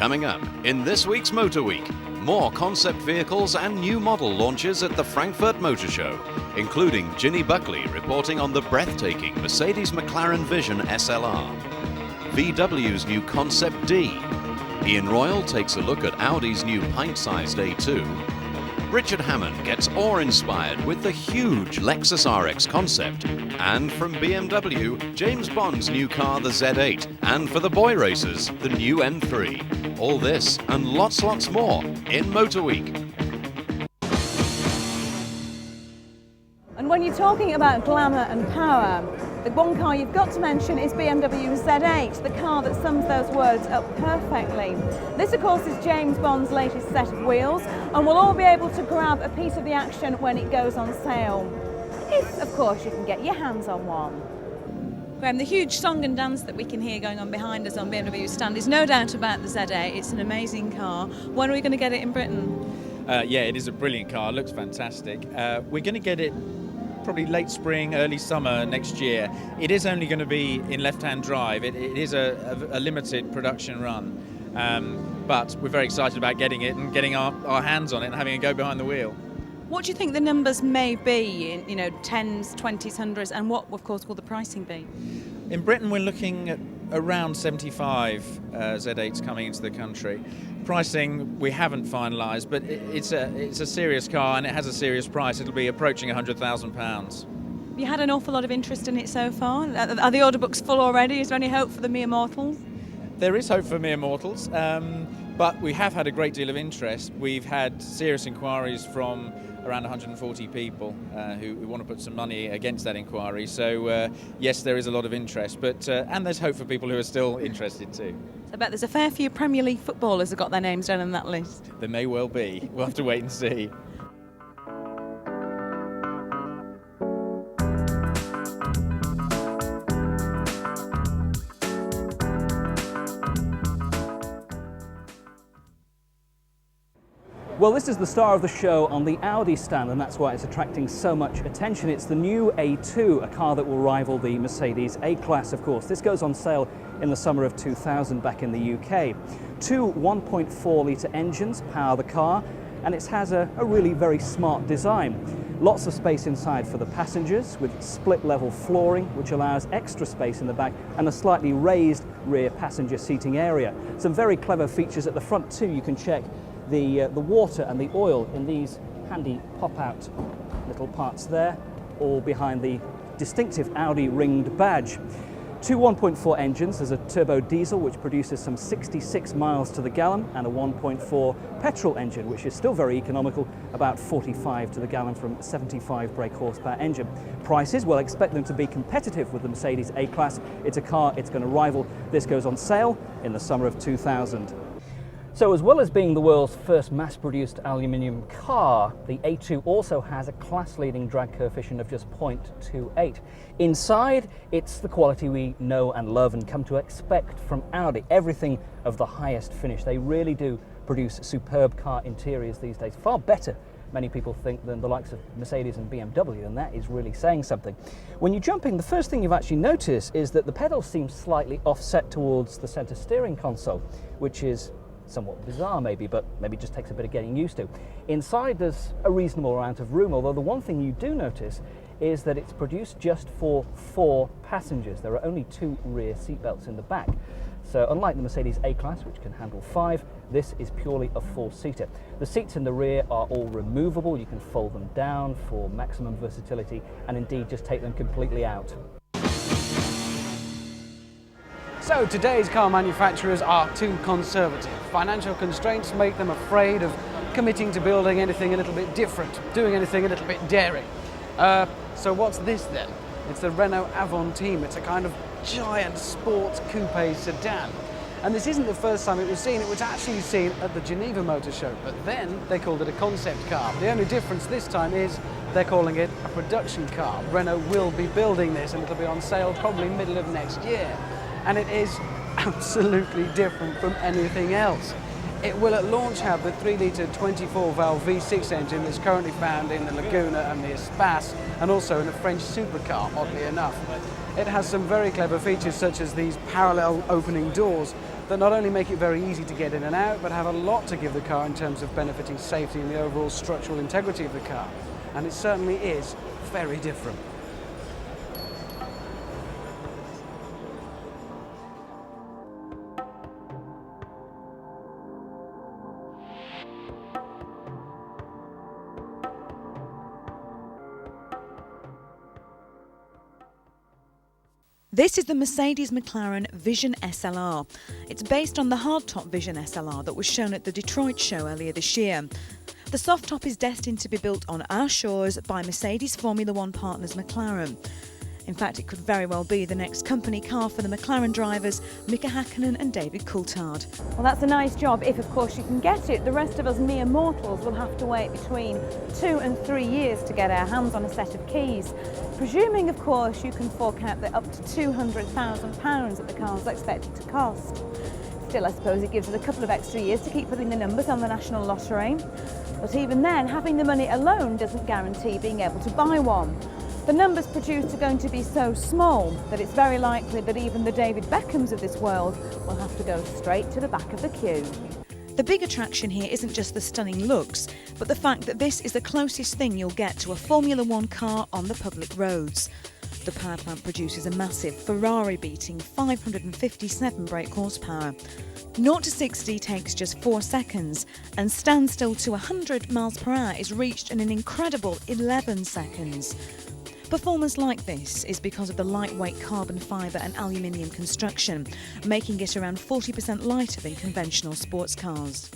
Coming up in this week's Motor Week, more concept vehicles and new model launches at the Frankfurt Motorshow, including Ginny Buckley reporting on the breathtaking Mercedes McLaren Vision SLR, VW's new Concept D, Ian Royle takes a look at Audi's new pint-sized A2, Richard Hammond gets awe-inspired with the huge Lexus RX Concept, and from BMW, James Bond's new car, the Z8, and for the boy racers, the new M3. All this and lots more in Motor Week. And when you're talking about glamour and power, the one car you've got to mention is BMW Z8, the car that sums those words up perfectly. This, of course, is James Bond's latest set of wheels, and we'll all be able to grab a piece of the action when it goes on sale. If, of course, you can get your hands on one. Graham, the huge song and dance that we can hear going on behind us on BMW's stand is no doubt about the Z8. It's an amazing car. When are we going to get it in Britain? Yeah, it is a brilliant car. It looks fantastic. We're going to get it probably late spring, early summer next year. It is only going to be in left-hand drive. It is a limited production run, but we're very excited about getting it and getting our hands on it and having a go behind the wheel. What do you think the numbers may be in, 10s, 20s, 100s, and what, of course, will the pricing be? In Britain, we're looking at around 75 Z8s coming into the country. Pricing we haven't finalised, but it's a serious car and it has a serious price. It'll be approaching £100,000. You had an awful lot of interest in it so far. Are the order books full already? Is there any hope for the mere mortals? There is hope for mere mortals, but we have had a great deal of interest. We've had serious inquiries from around 140 people who want to put some money against that inquiry. So yes, there is a lot of interest, but and there's hope for people who are still interested too. I bet there's a fair few Premier League footballers who got their names down on that list. There may well be. We'll have to wait and see. Well, this is the star of the show on the Audi stand, and that's why it's attracting so much attention. It's the new A2, a car that will rival the Mercedes A-Class, of course. This goes on sale in the summer of 2000 back in the UK. Two 1.4-litre engines power the car, and it has a really very smart design. Lots of space inside for the passengers, with split-level flooring, which allows extra space in the back, and a slightly raised rear passenger seating area. Some very clever features at the front too. You can check the water and the oil in these handy pop-out little parts there, all behind the distinctive Audi ringed badge. Two 1.4 engines. There's a turbo diesel which produces some 66 miles to the gallon, and a 1.4 petrol engine which is still very economical, about 45 to the gallon from a 75 brake horsepower engine. Prices, well, expect them to be competitive with the Mercedes A-Class. It's a car it's going to rival. This goes on sale in the summer of 2000. So as well as being the world's first mass-produced aluminium car, the A2 also has a class-leading drag coefficient of just 0.28. Inside, it's the quality we know and love and come to expect from Audi. Everything of the highest finish. They really do produce superb car interiors these days. Far better, many people think, than the likes of Mercedes and BMW, and that is really saying something. When you jump in, the first thing you've actually noticed is that the pedals seem slightly offset towards the center steering console, which is somewhat bizarre maybe, but maybe just takes a bit of getting used to. Inside there's a reasonable amount of room, although the one thing you do notice is that it's produced just for 4 passengers. There are only 2 rear seatbelts in the back. So unlike the Mercedes A-Class, which can handle 5, this is purely a 4-seater. The seats in the rear are all removable. You can fold them down for maximum versatility, and indeed just take them completely out. So today's car manufacturers are too conservative. Financial constraints make them afraid of committing to building anything a little bit different, doing anything a little bit daring. So what's this then? It's the Renault Avantime. It's a kind of giant sports coupe sedan. And this isn't the first time it was seen. It was actually seen at the Geneva Motor Show, but then they called it a concept car. The only difference this time is they're calling it a production car. Renault will be building this and it'll be on sale probably middle of next year. And it is absolutely different from anything else. It will at launch have the 3-litre 24-valve V6 engine that's currently found in the Laguna and the Espace, and also in a French supercar, oddly enough. It has some very clever features such as these parallel opening doors that not only make it very easy to get in and out, but have a lot to give the car in terms of benefiting safety and the overall structural integrity of the car. And it certainly is very different. This is the Mercedes McLaren Vision SLR. It's based on the hardtop Vision SLR that was shown at the Detroit show earlier this year. The soft top is destined to be built on our shores by Mercedes Formula One partners McLaren. In fact, it could very well be the next company car for the McLaren drivers Mika Hakkinen and David Coulthard. Well, that's a nice job if, of course, you can get it. The rest of us mere mortals will have to wait between 2 and 3 years to get our hands on a set of keys. Presuming, of course, you can fork out the up to £200,000 that the car's expected to cost. Still, I suppose it gives us a couple of extra years to keep putting the numbers on the national lottery. But even then, having the money alone doesn't guarantee being able to buy one. The numbers produced are going to be so small that it's very likely that even the David Beckhams of this world will have to go straight to the back of the queue. The big attraction here isn't just the stunning looks, but the fact that this is the closest thing you'll get to a Formula One car on the public roads. The power plant produces a massive Ferrari-beating 557 brake horsepower. 0 to 60 takes just 4 seconds, and standstill to 100 miles per hour is reached in an incredible 11 seconds. Performance like this is because of the lightweight carbon fibre and aluminium construction, making it around 40% lighter than conventional sports cars.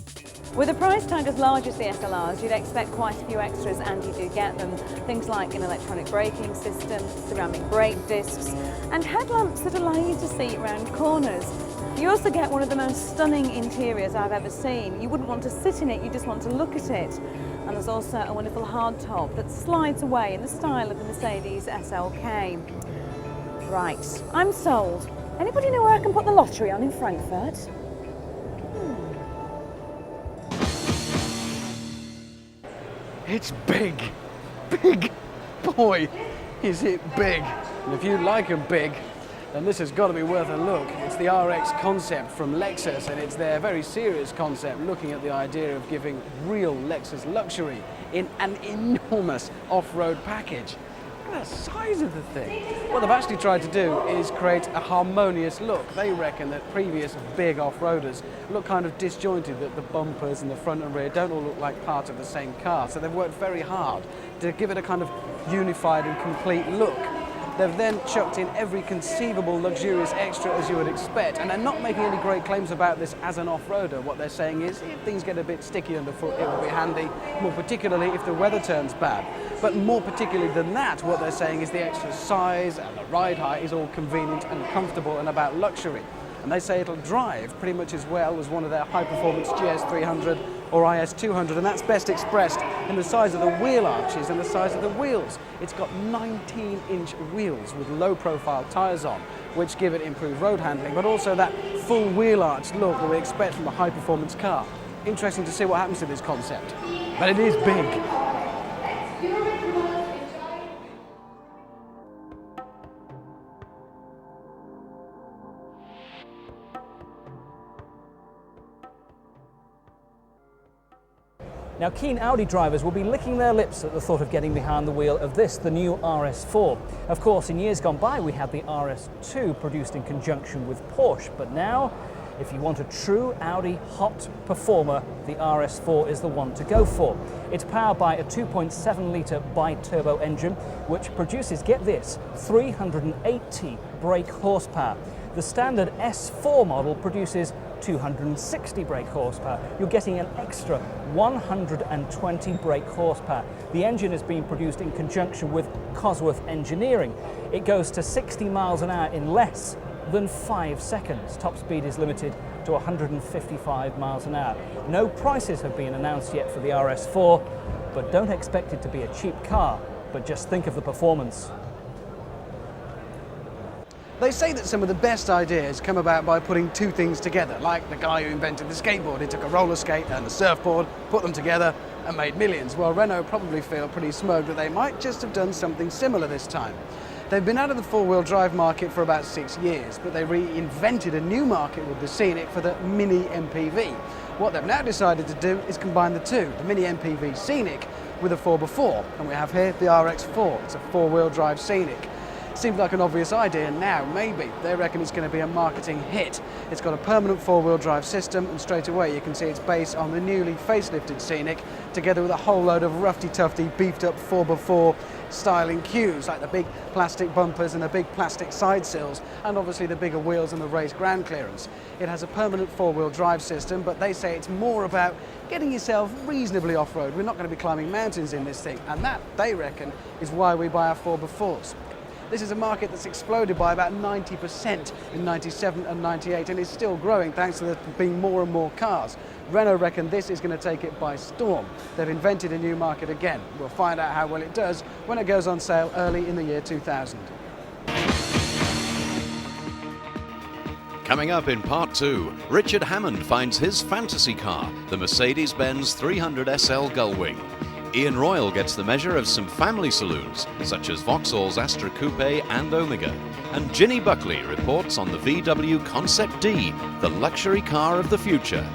With a price tag as large as the SLRs, you'd expect quite a few extras, and you do get them. Things like an electronic braking system, ceramic brake discs, and headlamps that allow you to see round corners. You also get one of the most stunning interiors I've ever seen. You wouldn't want to sit in it, you just want to look at it. And there's also a wonderful hardtop that slides away in the style of the Mercedes SLK. Right, I'm sold. Anybody know where I can put the lottery on in Frankfurt? It's big. Big. Boy, is it big. And if you like them big, then this has got to be worth a look. It's the RX Concept from Lexus, and it's their very serious concept looking at the idea of giving real Lexus luxury in an enormous off-road package. Look at the size of the thing. What they've actually tried to do is create a harmonious look. They reckon that previous big off-roaders look kind of disjointed, that the bumpers and the front and rear don't all look like part of the same car. So they've worked very hard to give it a kind of unified and complete look. They've then chucked in every conceivable luxurious extra as you would expect, and they're not making any great claims about this as an off-roader. What they're saying is, if things get a bit sticky underfoot, it will be handy, more particularly if the weather turns bad. But more particularly than that, what they're saying is the extra size and the ride height is all convenient and comfortable and about luxury. And they say it'll drive pretty much as well as one of their high-performance GS300 or IS200, and that's best expressed in the size of the wheel arches and the size of the wheels. It's got 19-inch wheels with low-profile tyres on, which give it improved road handling, but also that full wheel arch look that we expect from a high-performance car. Interesting to see what happens to this concept. But it is big. Now, keen Audi drivers will be licking their lips at the thought of getting behind the wheel of this, the new RS4. Of course, in years gone by, we had the RS2 produced in conjunction with Porsche, but now, if you want a true Audi hot performer, the RS4 is the one to go for. It's powered by a 2.7-litre bi-turbo engine, which produces, get this, 380 brake horsepower. The standard S4 model produces 260 brake horsepower. You're getting an extra 120 brake horsepower. The engine is being produced in conjunction with Cosworth Engineering. It goes to 60 miles an hour in less than 5 seconds. Top speed is limited to 155 miles an hour. No prices have been announced yet for the RS4, but don't expect it to be a cheap car, but just think of the performance. They say that some of the best ideas come about by putting two things together, like the guy who invented the skateboard. He took a roller skate and a surfboard, put them together and made millions. Well, Renault probably feel pretty smug that they might just have done something similar this time. They've been out of the four-wheel drive market for about 6 years, but they reinvented a new market with the Scenic for the mini MPV. What they've now decided to do is combine the two, the mini MPV Scenic with a 4x4, and we have here the RX4. It's a four-wheel drive Scenic. Seems like an obvious idea now, maybe. They reckon it's going to be a marketing hit. It's got a permanent four-wheel drive system, and straight away you can see it's based on the newly facelifted Scenic, together with a whole load of roughy-tufty, beefed-up 4x4 styling cues, like the big plastic bumpers and the big plastic side sills, and obviously the bigger wheels and the raised ground clearance. It has a permanent four-wheel drive system, but they say it's more about getting yourself reasonably off-road. We're not going to be climbing mountains in this thing, and that, they reckon, is why we buy our 4x4s. This is a market that's exploded by about 90% in 97 and 98 and is still growing thanks to there being more and more cars. Renault reckon this is going to take it by storm. They've invented a new market again. We'll find out how well it does when it goes on sale early in the year 2000. Coming up in part 2, Richard Hammond finds his fantasy car, the Mercedes-Benz 300 SL Goldwing. Ian Royle gets the measure of some family saloons, such as Vauxhall's Astra Coupe and Omega. And Ginny Buckley reports on the VW Concept D, the luxury car of the future.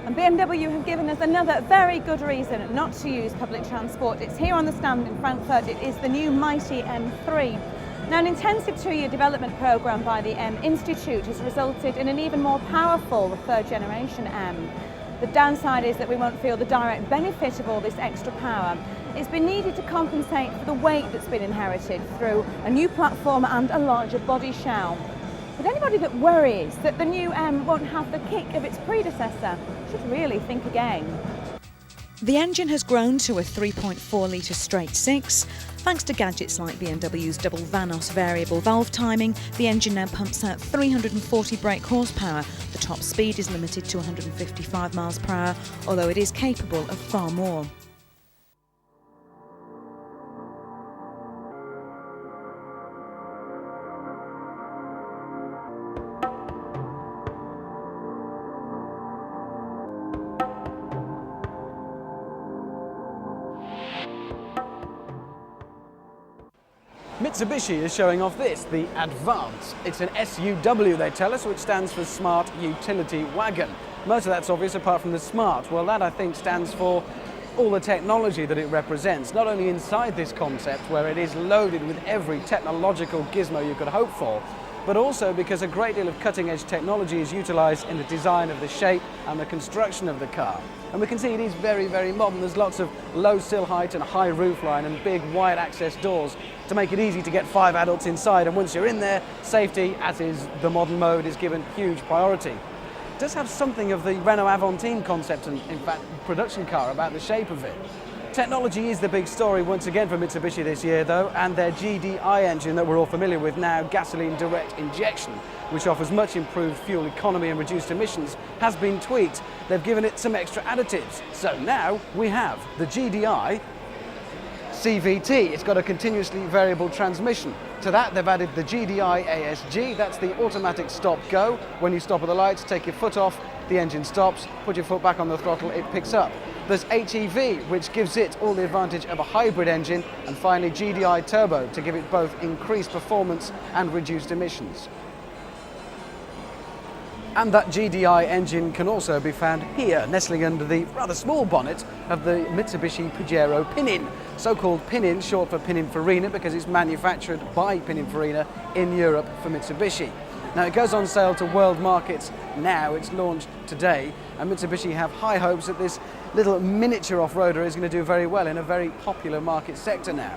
And BMW have given us another very good reason not to use public transport. It's here on the stand in Frankfurt. It is the new mighty M3. Now, an intensive 2-year development programme by the M Institute has resulted in an even more powerful third generation M. The downside is that we won't feel the direct benefit of all this extra power. It's been needed to compensate for the weight that's been inherited through a new platform and a larger body shell. But anybody that worries that the new M won't have the kick of its predecessor should really think again. The engine has grown to a 3.4-litre straight 6. Thanks to gadgets like BMW's double Vanos variable valve timing, the engine now pumps out 340 brake horsepower. The top speed is limited to 155 miles per hour, although it is capable of far more. Mitsubishi is showing off this, the Advance. It's an SUW, they tell us, which stands for Smart Utility Wagon. Most of that's obvious apart from the smart. Well, that I think stands for all the technology that it represents, not only inside this concept where it is loaded with every technological gizmo you could hope for, but also because a great deal of cutting-edge technology is utilised in the design of the shape and the construction of the car. And we can see it is very, very modern. There's lots of low sill height and high roofline and big wide access doors to make it easy to get 5 adults inside. And once you're in there, safety, as is the modern mode, is given huge priority. It does have something of the Renault Avantime concept and, in fact, production car about the shape of it. Technology is the big story once again for Mitsubishi this year though, and their GDI engine that we're all familiar with now, gasoline direct injection, which offers much improved fuel economy and reduced emissions, has been tweaked. They've given it some extra additives. So now we have the GDI CVT. It's got a continuously variable transmission. To that they've added the GDI ASG. That's the automatic stop-go. When you stop at the lights, take your foot off, the engine stops, put your foot back on the throttle, it picks up. There's HEV, which gives it all the advantage of a hybrid engine, and finally GDI Turbo to give it both increased performance and reduced emissions. And that GDI engine can also be found here, nestling under the rather small bonnet of the Mitsubishi Pajero Pinion. So-called Pinion, short for Pininfarina, because it's manufactured by Pininfarina in Europe for Mitsubishi. Now it goes on sale to world markets now, it's launched today, and Mitsubishi have high hopes that this little miniature off-roader is going to do very well in a very popular market sector now.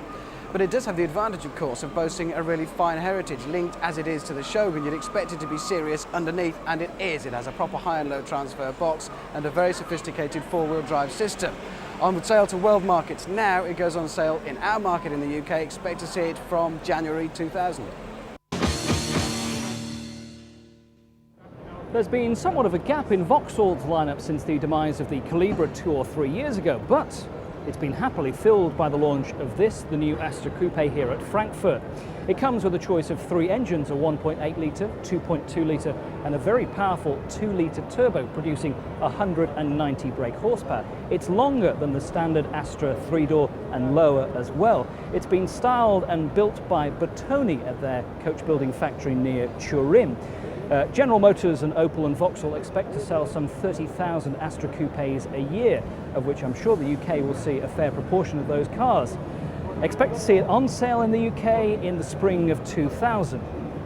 But it does have the advantage, of course, of boasting a really fine heritage, linked as it is to the Shogun. You'd expect it to be serious underneath, and it is. It has a proper high and low transfer box and a very sophisticated four-wheel drive system. On sale to world markets now, it goes on sale in our market in the UK. Expect to see it from January 2000. There's been somewhat of a gap in Vauxhall's lineup since the demise of the Calibra 2 or 3 years ago, but It's been happily filled by the launch of this, the new Astra Coupe here at Frankfurt. It comes with a choice of 3 engines, a 1.8 litre, 2.2 litre and a very powerful 2 litre turbo producing 190 brake horsepower. It's longer than the standard Astra 3-door and lower as well. It's been styled and built by Bertoni at their coach building factory near Turin. General Motors and Opel and Vauxhall expect to sell some 30,000 Astra Coupes a year, of which I'm sure the UK will see a fair proportion of those cars. Expect to see it on sale in the UK in the spring of 2000.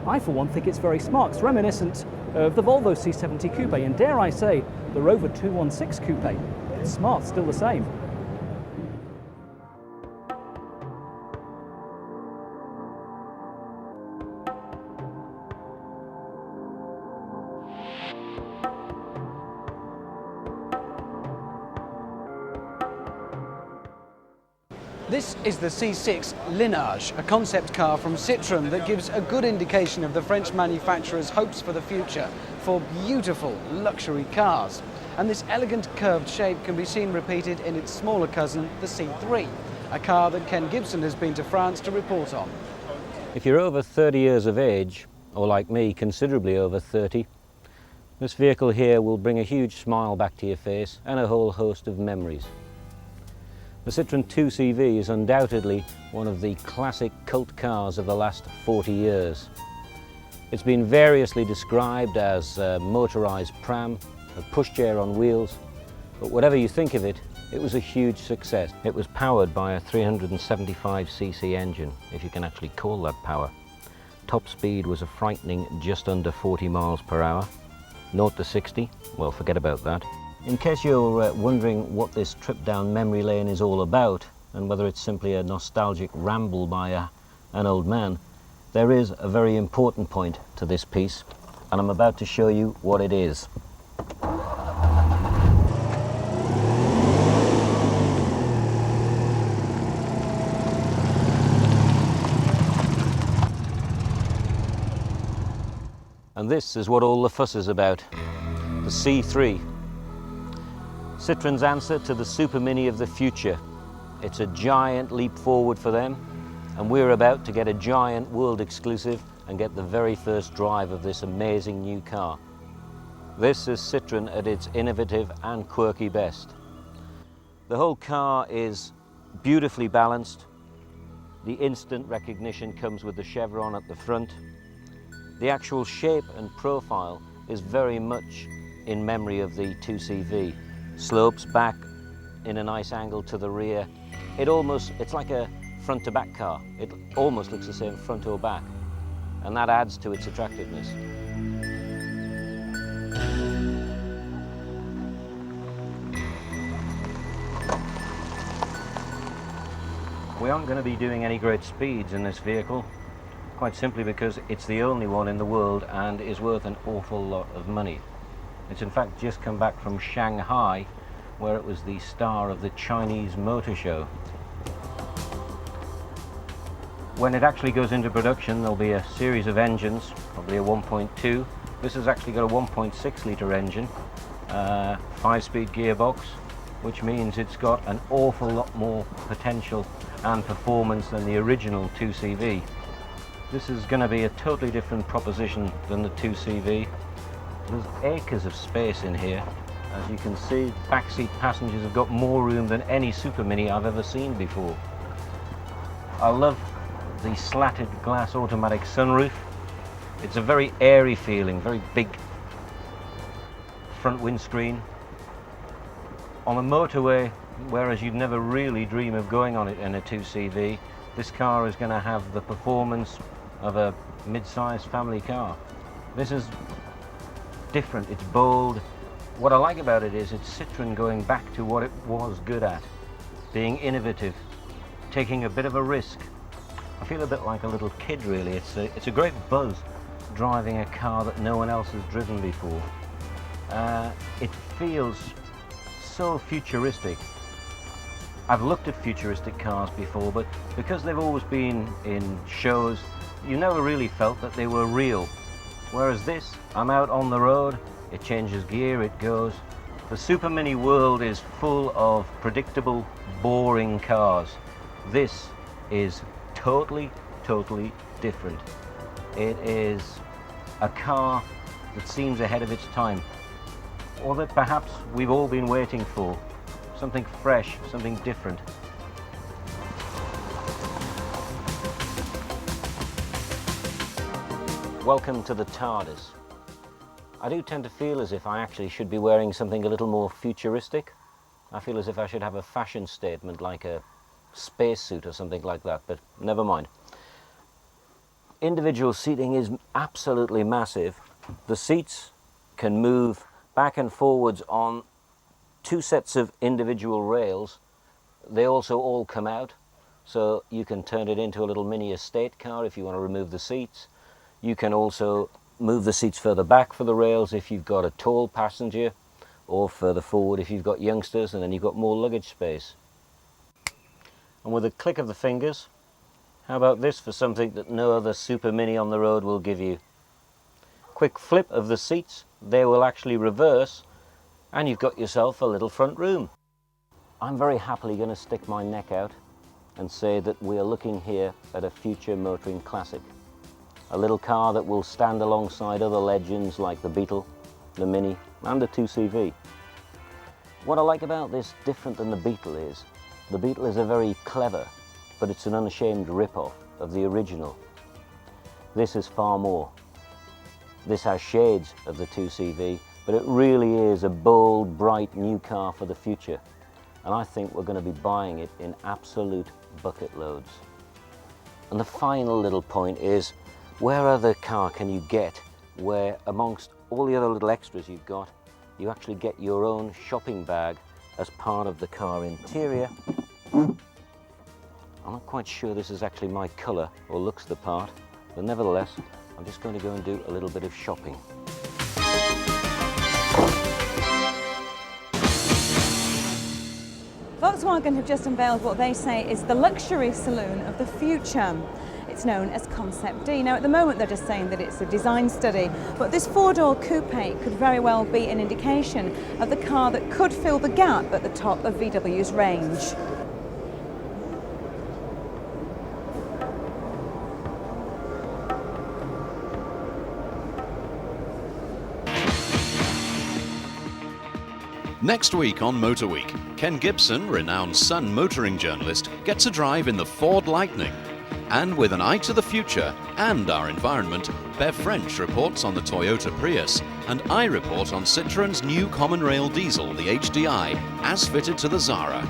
I, for one, think it's very smart. It's reminiscent of the Volvo C70 Coupe, and dare I say, the Rover 216 Coupe. It's smart, still the same. This is the C6 Lineage, a concept car from Citroen that gives a good indication of the French manufacturer's hopes for the future for beautiful luxury cars. And this elegant curved shape can be seen repeated in its smaller cousin, the C3, a car that Ken Gibson has been to France to report on. If you're over 30 years of age, or like me, considerably over 30, this vehicle here will bring a huge smile back to your face and a whole host of memories. The Citroen 2CV is undoubtedly one of the classic cult cars of the last 40 years. It's been variously described as a motorised pram, a pushchair on wheels, but whatever you think of it, it was a huge success. It was powered by a 375cc engine, if you can actually call that power. Top speed was a frightening just under 40 miles per hour. 0 to 60, well, forget about that. In case you're wondering what this trip down memory lane is all about, and whether it's simply a nostalgic ramble by an old man, there is a very important point to this piece, and I'm about to show you what it is. And this is what all the fuss is about, the C3. Citroen's answer to the Super Mini of the future. It's a giant leap forward for them, and we're about to get a giant world exclusive and get the very first drive of this amazing new car. This is Citroen at its innovative and quirky best. The whole car is beautifully balanced. The instant recognition comes with the chevron at the front. The actual shape and profile is very much in memory of the 2CV. Slopes back in a nice angle to the rear. It's like a front to back car. It almost looks the same front or back, and that adds to its attractiveness. We aren't going to be doing any great speeds in this vehicle, quite simply because it's the only one in the world and is worth an awful lot of money. It's in fact just come back from Shanghai, where it was the star of the Chinese Motorshow. When it actually goes into production, there'll be a series of engines, probably a 1.2. This has actually got a 1.6 litre engine, 5-speed gearbox, which means it's got an awful lot more potential and performance than the original 2CV. This is going to be a totally different proposition than the 2CV. There's acres of space in here. As you can see, backseat passengers have got more room than any Super Mini I've ever seen before. I love the slatted glass automatic sunroof. It's a very airy feeling, very big front windscreen. On a motorway, whereas you'd never really dream of going on it in a 2CV, this car is going to have the performance of a mid-sized family car. This is different, it's bold. What I like about it is it's Citroen going back to what it was good at, being innovative, taking a bit of a risk. I feel a bit like a little kid really. It's a great buzz driving a car that no one else has driven before. It feels so futuristic. I've looked at futuristic cars before, but because they've always been in shows, you never really felt that they were real. Whereas this, I'm out on the road, it changes gear, it goes. The Super Mini world is full of predictable, boring cars. This is totally different. It is a car that seems ahead of its time, or that perhaps we've all been waiting for. Something fresh, something different. Welcome to the TARDIS. I do tend to feel as if I actually should be wearing something a little more futuristic. I feel as if I should have a fashion statement like a spacesuit or something like that, but never mind. Individual seating is absolutely massive. The seats can move back and forwards on 2 sets of individual rails. They also all come out, so you can turn it into a little mini estate car if you want to remove the seats. You can also move the seats further back for the rails if you've got a tall passenger, or further forward if you've got youngsters, and then you've got more luggage space. And with a click of the fingers, how about this for something that no other Super Mini on the road will give you? Quick flip of the seats, they will actually reverse, and you've got yourself a little front room. I'm very happily going to stick my neck out and say that we are looking here at a future motoring classic. A little car that will stand alongside other legends like the Beetle, the Mini and the 2CV. What I like about this different than the Beetle is, the Beetle is a very clever, but it's an unashamed rip-off of the original. This is far more. This has shades of the 2CV, but it really is a bold, bright new car for the future. And I think we're going to be buying it in absolute bucket loads. And the final little point is, where other car can you get where amongst all the other little extras you've got, you actually get your own shopping bag as part of the car interior. I'm not quite sure this is actually my colour or looks the part, but nevertheless, I'm just going to go and do a little bit of shopping. Volkswagen have just unveiled what they say is the luxury saloon of the future. It's known as Concept D. Now, at the moment, they're just saying that it's a design study, but this 4-door coupe could very well be an indication of the car that could fill the gap at the top of VW's range. Next week on Motor Week, Ken Gibson, renowned Sun motoring journalist, gets a drive in the Ford Lightning. And with an eye to the future and our environment, Bev French reports on the Toyota Prius, and I report on Citroen's new common rail diesel, the HDI, as fitted to the Zara.